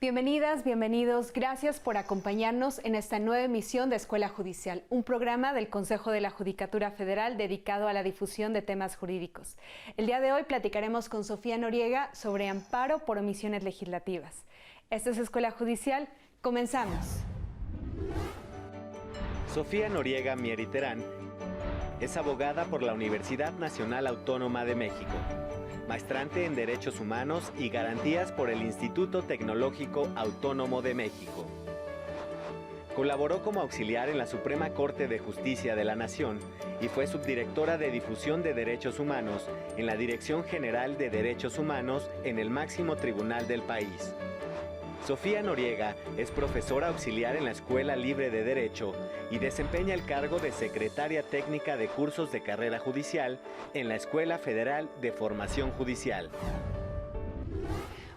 Bienvenidas, bienvenidos. Gracias por acompañarnos en esta nueva emisión de Escuela Judicial, un programa del Consejo de la Judicatura Federal dedicado a la difusión de temas jurídicos. El día de hoy platicaremos con Sofía Noriega sobre amparo por omisiones legislativas. Esta es Escuela Judicial. Comenzamos. Sofía Noriega Mieriterán es abogada por la Universidad Nacional Autónoma de México, maestrante en Derechos Humanos y Garantías por el Instituto Tecnológico Autónomo de México. Colaboró como auxiliar en la Suprema Corte de Justicia de la Nación y fue subdirectora de Difusión de Derechos Humanos en la Dirección General de Derechos Humanos en el máximo tribunal del país. Sofía Noriega es profesora auxiliar en la Escuela Libre de Derecho y desempeña el cargo de secretaria técnica de cursos de carrera judicial en la Escuela Federal de Formación Judicial.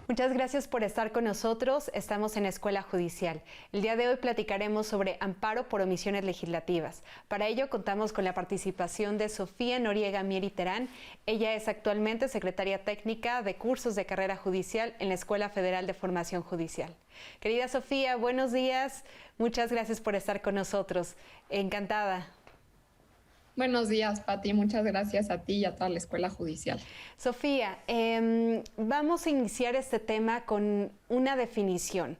Muchas gracias por estar con nosotros. Estamos en Escuela Judicial. El día de hoy platicaremos sobre amparo por omisiones legislativas. Para ello contamos con la participación de Sofía Noriega Mieriterán. Ella es actualmente secretaria técnica de cursos de carrera judicial en la Escuela Federal de Formación Judicial. Querida Sofía, buenos días. Muchas gracias por estar con nosotros. Encantada. Buenos días, Pati. Muchas gracias a ti y a toda la Escuela Judicial. Sofía, vamos a iniciar este tema con una definición.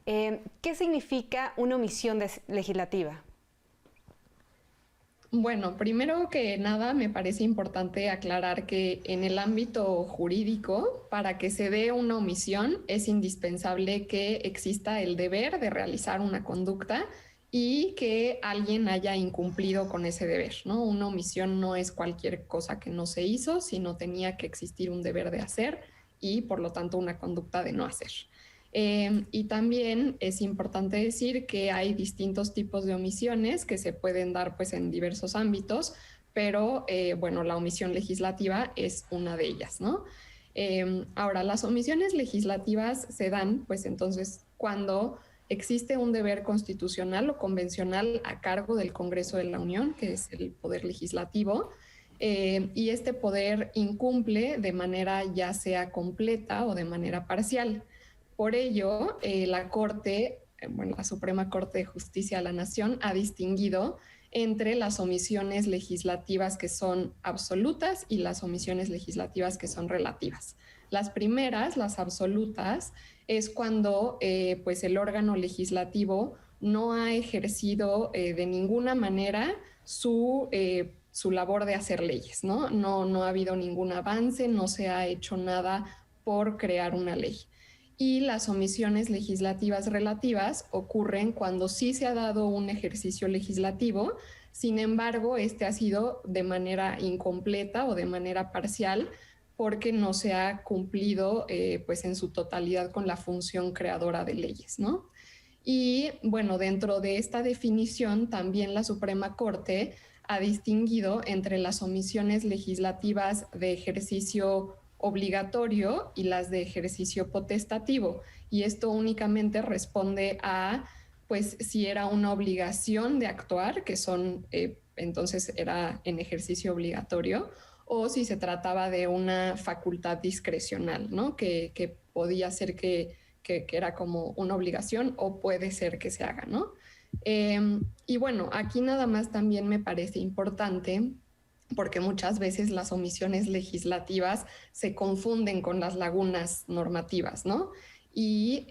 ¿Qué significa una omisión legislativa? Bueno, primero que nada me parece importante aclarar que en el ámbito jurídico, para que se dé una omisión, es indispensable que exista el deber de realizar una conducta y que alguien haya incumplido con ese deber, ¿no? Una omisión no es cualquier cosa que no se hizo, sino tenía que existir un deber de hacer y, por lo tanto, una conducta de no hacer. Y también es importante decir que hay distintos tipos de omisiones que se pueden dar pues, en diversos ámbitos, pero bueno, la omisión legislativa es una de ellas, ¿no? Ahora, las omisiones legislativas se dan, pues entonces, cuando existe un deber constitucional o convencional a cargo del Congreso de la Unión, que es el poder legislativo, y este poder incumple de manera ya sea completa o de manera parcial. Por ello, la Suprema Corte de Justicia de la Nación ha distinguido entre las omisiones legislativas que son absolutas y las omisiones legislativas que son relativas. Las primeras, las absolutas, es cuando pues el órgano legislativo no ha ejercido de ninguna manera su labor de hacer leyes, ¿no? No ha habido ningún avance, no se ha hecho nada por crear una ley. Y las omisiones legislativas relativas ocurren cuando sí se ha dado un ejercicio legislativo, sin embargo, este ha sido de manera incompleta o de manera parcial porque no se ha cumplido pues en su totalidad con la función creadora de leyes, ¿no? Y bueno, dentro de esta definición también la Suprema Corte ha distinguido entre las omisiones legislativas de ejercicio obligatorio y las de ejercicio potestativo. Y esto únicamente responde a, pues, si era una obligación de actuar, que son, entonces era en ejercicio obligatorio, o si se trataba de una facultad discrecional, ¿no? Que podía ser que era como una obligación o puede ser que se haga, ¿no? Y bueno, aquí nada más también me parece importante porque muchas veces las omisiones legislativas se confunden con las lagunas normativas, ¿no? Y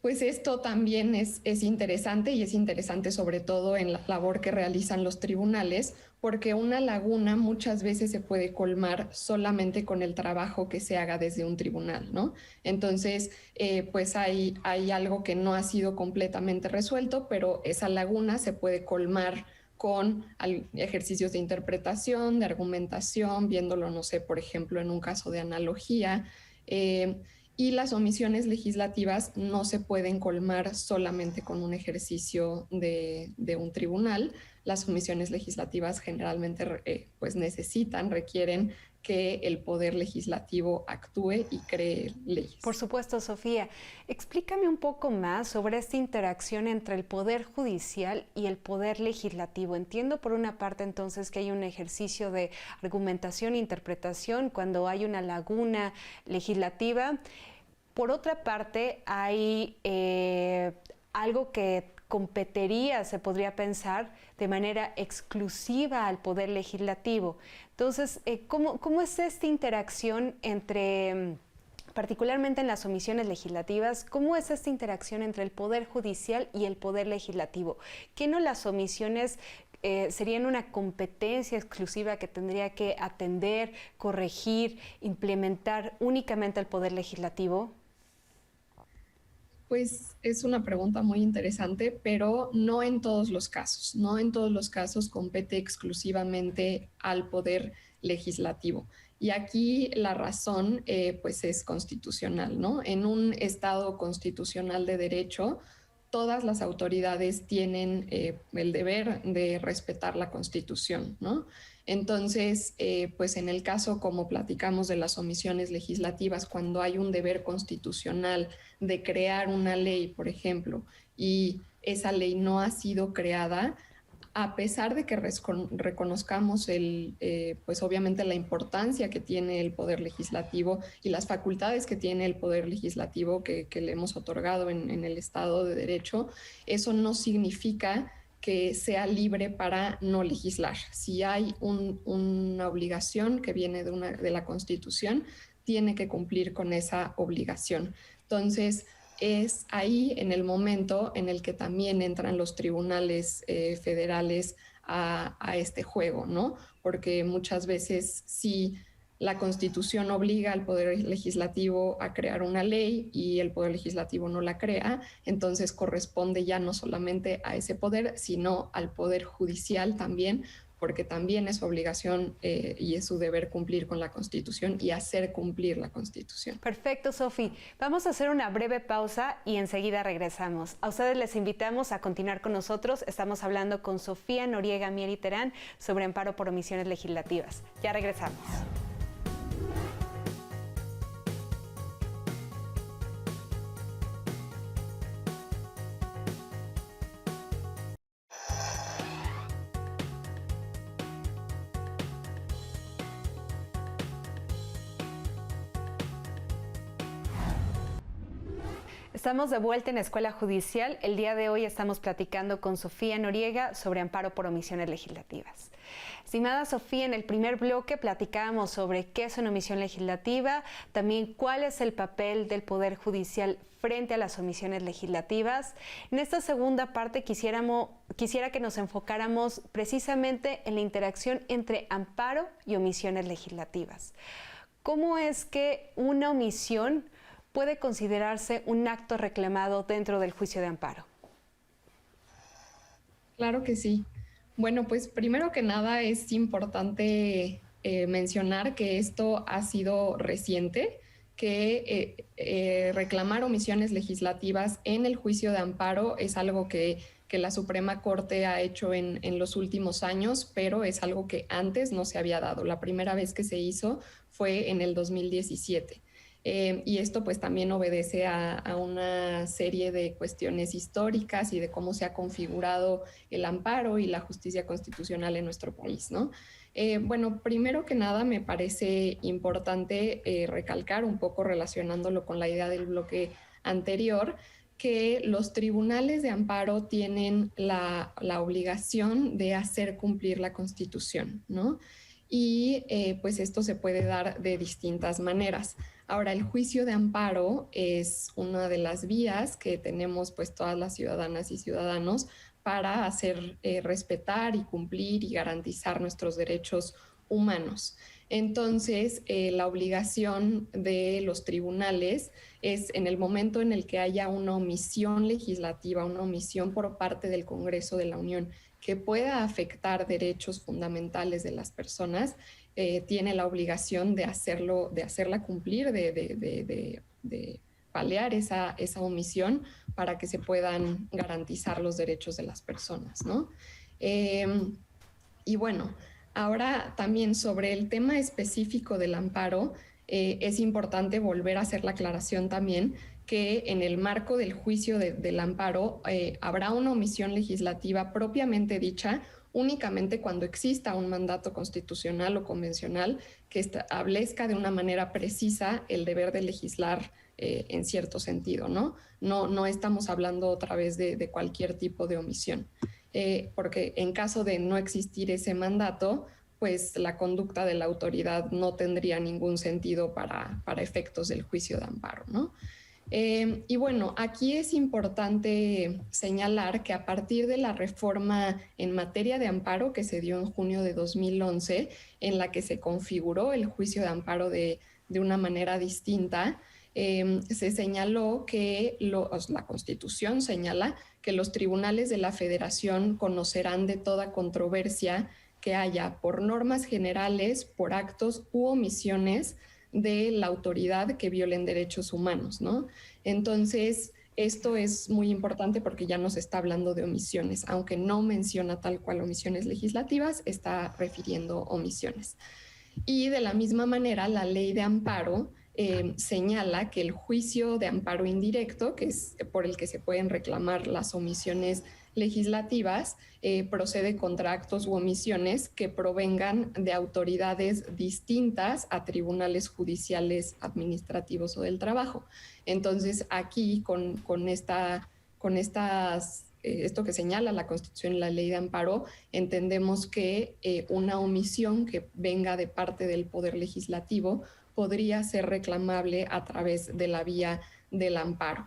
pues esto también es interesante y es interesante sobre todo en la labor que realizan los tribunales, porque una laguna muchas veces se puede colmar solamente con el trabajo que se haga desde un tribunal, ¿no? Entonces, pues hay algo que no ha sido completamente resuelto, pero esa laguna se puede colmar con ejercicios de interpretación, de argumentación, viéndolo, no sé, por ejemplo, en un caso de analogía, y las omisiones legislativas no se pueden colmar solamente con un ejercicio de un tribunal. Las omisiones legislativas generalmente pues requieren que el poder legislativo actúe y cree leyes. Por supuesto, Sofía. Explícame un poco más sobre esta interacción entre el poder judicial y el poder legislativo. Entiendo por una parte entonces que hay un ejercicio de argumentación e interpretación cuando hay una laguna legislativa, Por otra parte, hay algo que competiría, se podría pensar, de manera exclusiva al Poder Legislativo. Entonces, ¿cómo es esta interacción entre, particularmente en las omisiones legislativas, cómo es esta interacción entre el Poder Judicial y el Poder Legislativo? ¿Qué no las omisiones serían una competencia exclusiva que tendría que atender, corregir, implementar únicamente el Poder Legislativo? Pues es una pregunta muy interesante, pero no en todos los casos. No en todos los casos compete exclusivamente al Poder Legislativo. Y aquí la razón pues es constitucional, ¿no? En un Estado constitucional de derecho, todas las autoridades tienen el deber de respetar la Constitución, ¿no? Entonces, pues en el caso, como platicamos de las omisiones legislativas, cuando hay un deber constitucional de crear una ley, por ejemplo, y esa ley no ha sido creada, a pesar de que reconozcamos pues obviamente la importancia que tiene el Poder Legislativo y las facultades que tiene el Poder Legislativo que le hemos otorgado en el Estado de Derecho, eso no significa que sea libre para no legislar. Si hay una obligación que viene de la Constitución, tiene que cumplir con esa obligación. Entonces, es ahí en el momento en el que también entran los tribunales federales a este juego, ¿no? Porque muchas veces si la Constitución obliga al Poder Legislativo a crear una ley y el Poder Legislativo no la crea, entonces corresponde ya no solamente a ese poder, sino al Poder Judicial también, porque también es su obligación y es su deber cumplir con la Constitución y hacer cumplir la Constitución. Perfecto, Sofi. Vamos a hacer una breve pausa y enseguida regresamos. A ustedes les invitamos a continuar con nosotros. Estamos hablando con Sofía Noriega Mier y Terán sobre amparo por omisiones legislativas. Ya regresamos. Estamos de vuelta en Escuela Judicial. El día de hoy estamos platicando con Sofía Noriega sobre amparo por omisiones legislativas. Estimada Sofía, en el primer bloque platicábamos sobre qué es una omisión legislativa, también cuál es el papel del Poder Judicial frente a las omisiones legislativas. En esta segunda parte quisiera que nos enfocáramos precisamente en la interacción entre amparo y omisiones legislativas. ¿Cómo es que una omisión puede considerarse un acto reclamado dentro del juicio de amparo? Claro que sí. Bueno, pues primero que nada es importante mencionar que esto ha sido reciente, que reclamar omisiones legislativas en el juicio de amparo es algo que la Suprema Corte ha hecho en los últimos años, pero es algo que antes no se había dado. La primera vez que se hizo fue en el 2017. Y esto pues también obedece a una serie de cuestiones históricas y de cómo se ha configurado el amparo y la justicia constitucional en nuestro país, ¿no? Bueno, primero que nada me parece importante recalcar un poco relacionándolo con la idea del bloque anterior, que los tribunales de amparo tienen la obligación de hacer cumplir la Constitución, ¿no? Y pues esto se puede dar de distintas maneras. Ahora, el juicio de amparo es una de las vías que tenemos pues todas las ciudadanas y ciudadanos para hacer respetar y cumplir y garantizar nuestros derechos humanos. Entonces, la obligación de los tribunales es en el momento en el que haya una omisión legislativa, una omisión por parte del Congreso de la Unión que pueda afectar derechos fundamentales de las personas, tiene la obligación de hacerla cumplir, de paliar esa omisión para que se puedan garantizar los derechos de las personas, ¿no? Y bueno, ahora también sobre el tema específico del amparo, es importante volver a hacer la aclaración también que en el marco del juicio del amparo habrá una omisión legislativa propiamente dicha únicamente cuando exista un mandato constitucional o convencional que establezca de una manera precisa el deber de legislar en cierto sentido, ¿no? No estamos hablando otra vez de cualquier tipo de omisión, porque en caso de no existir ese mandato, pues la conducta de la autoridad no tendría ningún sentido para efectos del juicio de amparo, ¿no? Y bueno, aquí es importante señalar que a partir de la reforma en materia de amparo que se dio en junio de 2011, en la que se configuró el juicio de amparo de una manera distinta, se señaló que la Constitución señala que los tribunales de la Federación conocerán de toda controversia que haya por normas generales, por actos u omisiones de la autoridad que violen derechos humanos, ¿no? Entonces, esto es muy importante porque ya nos está hablando de omisiones, aunque no menciona tal cual omisiones legislativas, está refiriendo omisiones. Y de la misma manera, la ley de amparo señala que el juicio de amparo indirecto, que es por el que se pueden reclamar las omisiones legislativas, procede contra actos u omisiones que provengan de autoridades distintas a tribunales judiciales, administrativos o del trabajo. Entonces, aquí con esto que señala la Constitución y la Ley de Amparo, entendemos que una omisión que venga de parte del Poder Legislativo podría ser reclamable a través de la vía del amparo.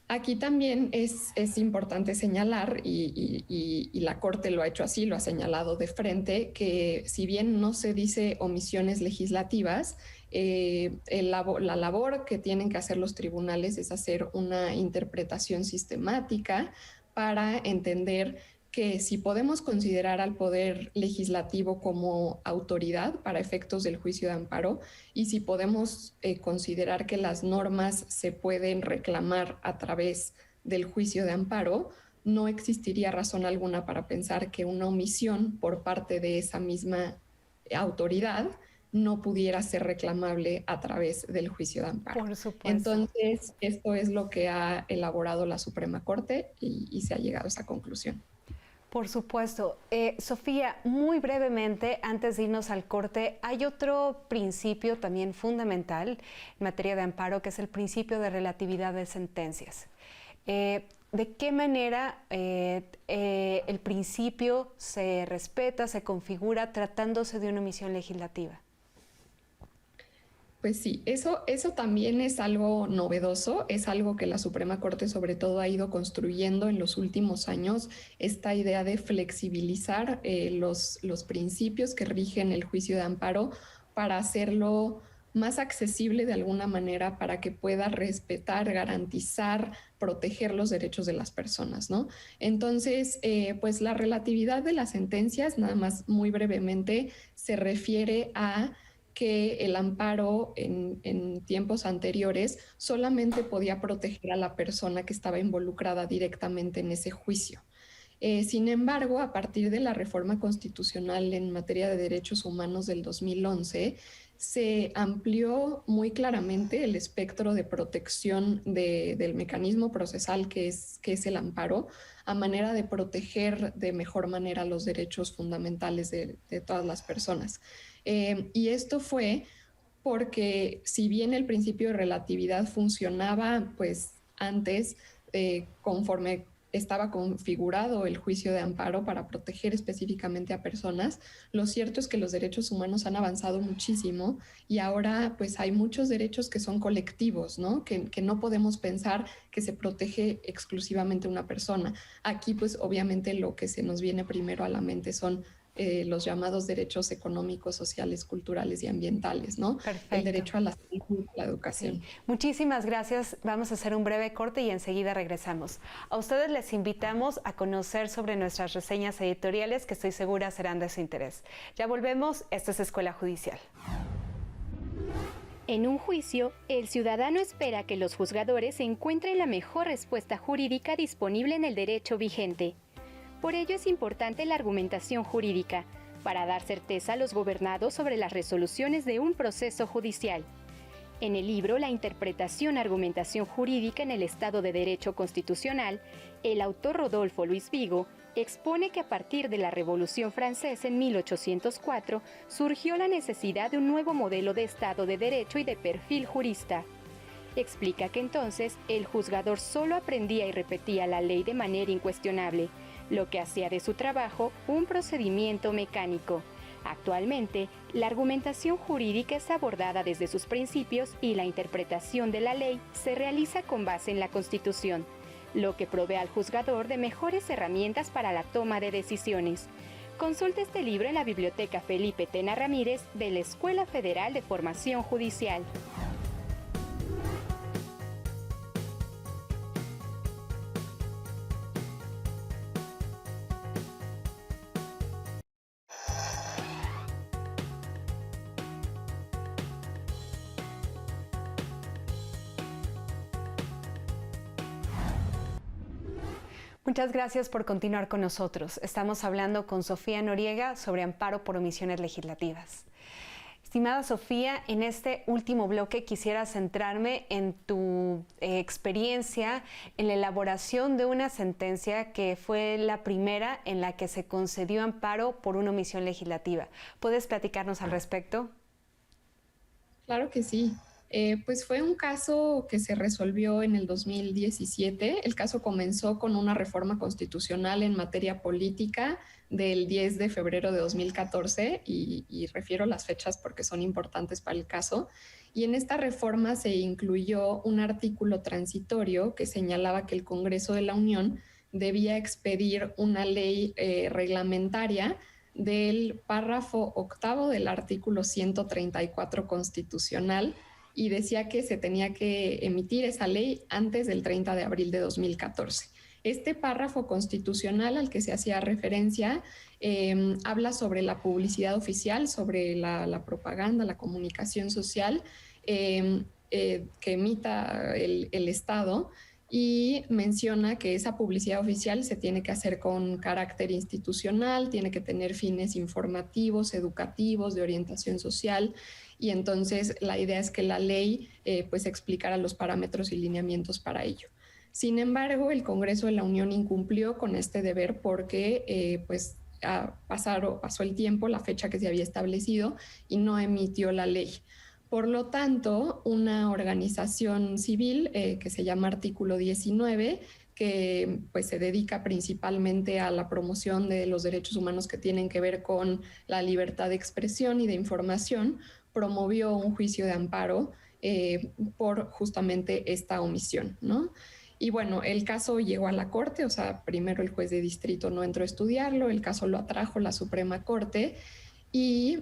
Aquí también es importante señalar, y la Corte lo ha hecho así, lo ha señalado de frente, que si bien no se dice omisiones legislativas, la labor que tienen que hacer los tribunales es hacer una interpretación sistemática para entender que si podemos considerar al Poder Legislativo como autoridad para efectos del juicio de amparo y si podemos considerar que las normas se pueden reclamar a través del juicio de amparo, no existiría razón alguna para pensar que una omisión por parte de esa misma autoridad no pudiera ser reclamable a través del juicio de amparo. Por supuesto. Entonces, esto es lo que ha elaborado la Suprema Corte y se ha llegado a esa conclusión. Por supuesto. Sofía, muy brevemente, antes de irnos al corte, hay otro principio también fundamental en materia de amparo, que es el principio de relatividad de sentencias. ¿De qué manera el principio se respeta, se configura tratándose de una omisión legislativa? Pues sí, eso también es algo novedoso, es algo que la Suprema Corte sobre todo ha ido construyendo en los últimos años, esta idea de flexibilizar los principios que rigen el juicio de amparo para hacerlo más accesible de alguna manera para que pueda respetar, garantizar, proteger los derechos de las personas, ¿no? Entonces, pues la relatividad de las sentencias, nada más muy brevemente, se refiere a que el amparo en tiempos anteriores solamente podía proteger a la persona que estaba involucrada directamente en ese juicio. Sin embargo, a partir de la reforma constitucional en materia de derechos humanos del 2011, se amplió muy claramente el espectro de protección del mecanismo procesal que es el amparo, a manera de proteger de mejor manera los derechos fundamentales de todas las personas. Y esto fue porque si bien el principio de relatividad funcionaba pues antes conforme estaba configurado el juicio de amparo para proteger específicamente a personas, lo cierto es que los derechos humanos han avanzado muchísimo y ahora pues hay muchos derechos que son colectivos, ¿no? Que no podemos pensar que se protege exclusivamente una persona. Aquí pues obviamente lo que se nos viene primero a la mente son los llamados derechos económicos, sociales, culturales y ambientales, ¿no? Perfecto. El derecho a la salud, a la educación. Sí. Muchísimas gracias. Vamos a hacer un breve corte y enseguida regresamos. A ustedes les invitamos a conocer sobre nuestras reseñas editoriales que estoy segura serán de su interés. Ya volvemos. Esto es Escuela Judicial. En un juicio, el ciudadano espera que los juzgadores encuentren la mejor respuesta jurídica disponible en el derecho vigente. Por ello es importante la argumentación jurídica, para dar certeza a los gobernados sobre las resoluciones de un proceso judicial. En el libro La interpretación-argumentación jurídica en el Estado de Derecho Constitucional, el autor Rodolfo Luis Vigo expone que a partir de la Revolución Francesa en 1804 surgió la necesidad de un nuevo modelo de Estado de Derecho y de perfil jurista. Explica que entonces el juzgador solo aprendía y repetía la ley de manera incuestionable, lo que hacía de su trabajo un procedimiento mecánico. Actualmente, la argumentación jurídica es abordada desde sus principios y la interpretación de la ley se realiza con base en la Constitución, lo que provee al juzgador de mejores herramientas para la toma de decisiones. Consulta este libro en la Biblioteca Felipe Tena Ramírez de la Escuela Federal de Formación Judicial. Muchas gracias por continuar con nosotros. Estamos hablando con Sofía Noriega sobre amparo por omisiones legislativas. Estimada Sofía, en este último bloque quisiera centrarme en tu experiencia en la elaboración de una sentencia que fue la primera en la que se concedió amparo por una omisión legislativa. ¿Puedes platicarnos al respecto? Claro que sí. Pues fue un caso que se resolvió en el 2017. El caso comenzó con una reforma constitucional en materia política del 10 de febrero de 2014 y refiero las fechas porque son importantes para el caso. Y en esta reforma se incluyó un artículo transitorio que señalaba que el Congreso de la Unión debía expedir una ley reglamentaria del párrafo 8º del artículo 134 constitucional, y decía que se tenía que emitir esa ley antes del 30 de abril de 2014. Este párrafo constitucional al que se hacía referencia habla sobre la publicidad oficial, sobre la propaganda, la comunicación social que emita el Estado, y menciona que esa publicidad oficial se tiene que hacer con carácter institucional, tiene que tener fines informativos, educativos, de orientación social, y entonces la idea es que la ley pues explicara los parámetros y lineamientos para ello. Sin embargo, el Congreso de la Unión incumplió con este deber porque pues pasó el tiempo, la fecha que se había establecido, y no emitió la ley. Por lo tanto, una organización civil que se llama Artículo 19, que pues se dedica principalmente a la promoción de los derechos humanos que tienen que ver con la libertad de expresión y de información, promovió un juicio de amparo por justamente esta omisión, ¿no? Y bueno, el caso llegó a la Corte, o sea, primero el juez de distrito no entró a estudiarlo, el caso lo atrajo la Suprema Corte, y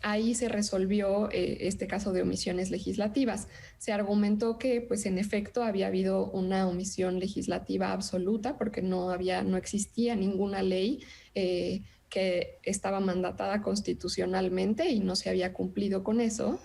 ahí se resolvió este caso de omisiones legislativas. Se argumentó que, pues, en efecto, había habido una omisión legislativa absoluta porque no existía ninguna ley que estaba mandatada constitucionalmente y no se había cumplido con eso.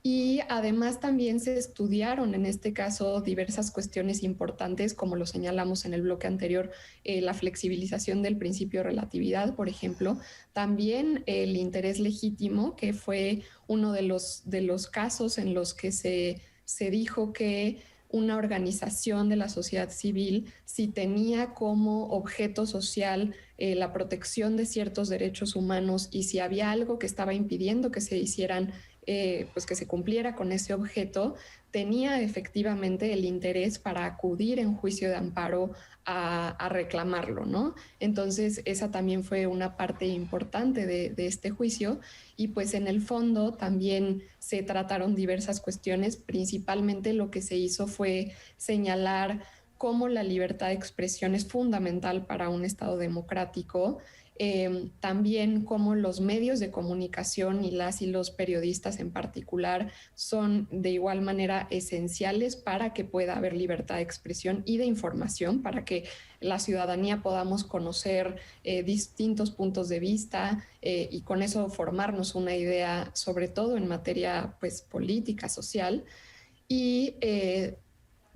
Y además también se estudiaron en este caso diversas cuestiones importantes, como lo señalamos en el bloque anterior, la flexibilización del principio de relatividad, por ejemplo, también el interés legítimo, que fue uno de los casos en los que se dijo que una organización de la sociedad civil, si tenía como objeto social la protección de ciertos derechos humanos y si había algo que estaba impidiendo que se hicieran, pues que se cumpliera con ese objeto, tenía efectivamente el interés para acudir en juicio de amparo a reclamarlo, ¿no? Entonces, esa también fue una parte importante de este juicio, y pues en el fondo también se trataron diversas cuestiones. Principalmente lo que se hizo fue señalar cómo la libertad de expresión es fundamental para un Estado democrático, también cómo los medios de comunicación y los periodistas en particular son de igual manera esenciales para que pueda haber libertad de expresión y de información, para que la ciudadanía podamos conocer distintos puntos de vista y con eso formarnos una idea, sobre todo en materia pues política, social. Y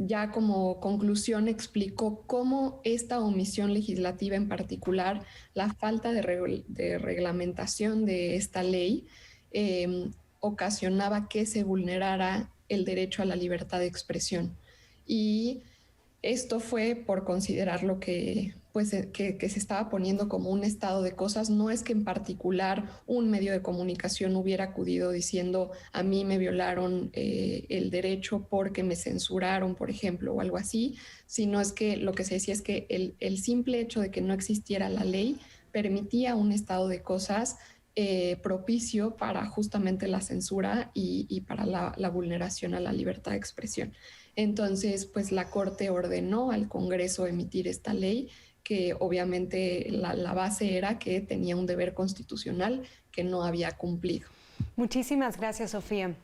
ya como conclusión explicó cómo esta omisión legislativa, en particular la falta de reglamentación de esta ley, ocasionaba que se vulnerara el derecho a la libertad de expresión. Y Esto fue por considerar lo que se estaba poniendo como un estado de cosas. No es que en particular un medio de comunicación hubiera acudido diciendo a mí me violaron el derecho porque me censuraron, por ejemplo, o algo así, sino es que lo que se decía es que el simple hecho de que no existiera la ley permitía un estado de cosas propicio para justamente la censura y para la vulneración a la libertad de expresión. Entonces, pues la Corte ordenó al Congreso emitir esta ley, que obviamente la base era que tenía un deber constitucional que no había cumplido. Muchísimas gracias, Sofía.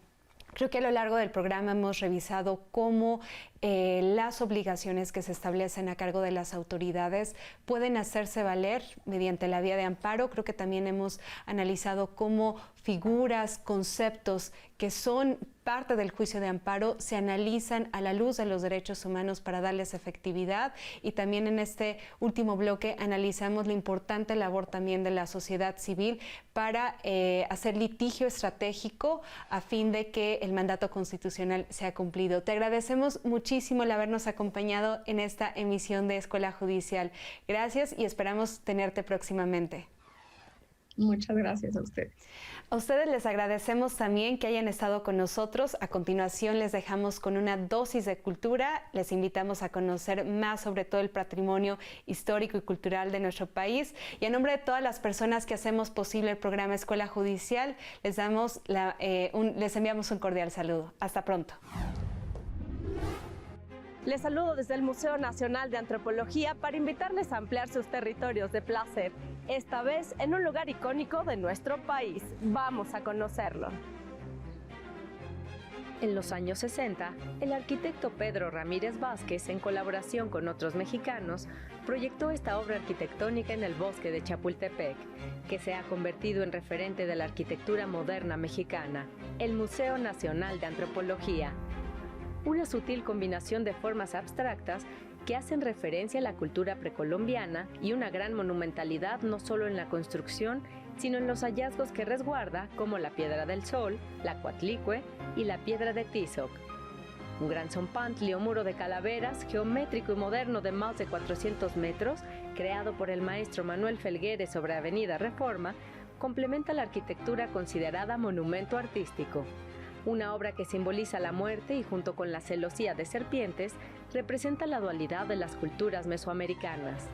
Creo que a lo largo del programa hemos revisado cómo las obligaciones que se establecen a cargo de las autoridades pueden hacerse valer mediante la vía de amparo. Creo que también hemos analizado cómo figuras, conceptos que son parte del juicio de amparo se analizan a la luz de los derechos humanos para darles efectividad, y también en este último bloque analizamos la importante labor también de la sociedad civil para hacer litigio estratégico a fin de que el mandato constitucional sea cumplido. Te agradecemos muchísimo el habernos acompañado en esta emisión de Escuela Judicial. Gracias y esperamos tenerte próximamente. Muchas gracias a ustedes. A ustedes les agradecemos también que hayan estado con nosotros. A continuación les dejamos con una dosis de cultura. Les invitamos a conocer más sobre todo el patrimonio histórico y cultural de nuestro país. Y a nombre de todas las personas que hacemos posible el programa Escuela Judicial, les enviamos un cordial saludo. Hasta pronto. Les saludo desde el Museo Nacional de Antropología para invitarles a ampliar sus territorios de placer, esta vez en un lugar icónico de nuestro país. Vamos a conocerlo. En los años 60, el arquitecto Pedro Ramírez Vázquez, en colaboración con otros mexicanos, proyectó esta obra arquitectónica en el bosque de Chapultepec, que se ha convertido en referente de la arquitectura moderna mexicana, el Museo Nacional de Antropología. Una sutil combinación de formas abstractas que hacen referencia a la cultura precolombiana y una gran monumentalidad no solo en la construcción, sino en los hallazgos que resguarda, como la Piedra del Sol, la Coatlicue y la Piedra de Tizoc. Un gran zompantli o muro de calaveras, geométrico y moderno de más de 400 metros, creado por el maestro Manuel Felgueres sobre Avenida Reforma, complementa la arquitectura considerada monumento artístico. Una obra que simboliza la muerte y junto con la celosía de serpientes, representa la dualidad de las culturas mesoamericanas.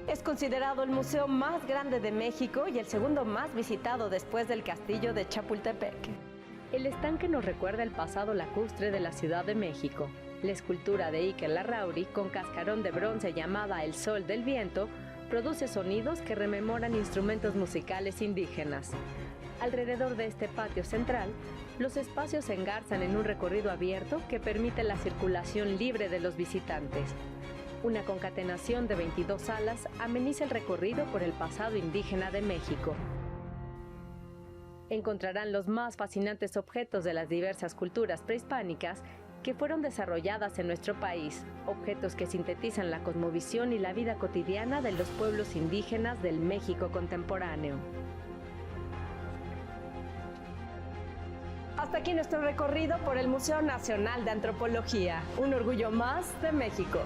Es considerado el museo más grande de México y el segundo más visitado después del castillo de Chapultepec. El estanque nos recuerda el pasado lacustre de la Ciudad de México. La escultura de Iker Larrauri, con cascarón de bronce llamada El Sol del Viento, produce sonidos que rememoran instrumentos musicales indígenas. Alrededor de este patio central, los espacios se engarzan en un recorrido abierto que permite la circulación libre de los visitantes. Una concatenación de 22 salas ameniza el recorrido por el pasado indígena de México. Encontrarán los más fascinantes objetos de las diversas culturas prehispánicas que fueron desarrolladas en nuestro país, objetos que sintetizan la cosmovisión y la vida cotidiana de los pueblos indígenas del México contemporáneo. Hasta aquí nuestro recorrido por el Museo Nacional de Antropología, un orgullo más de México.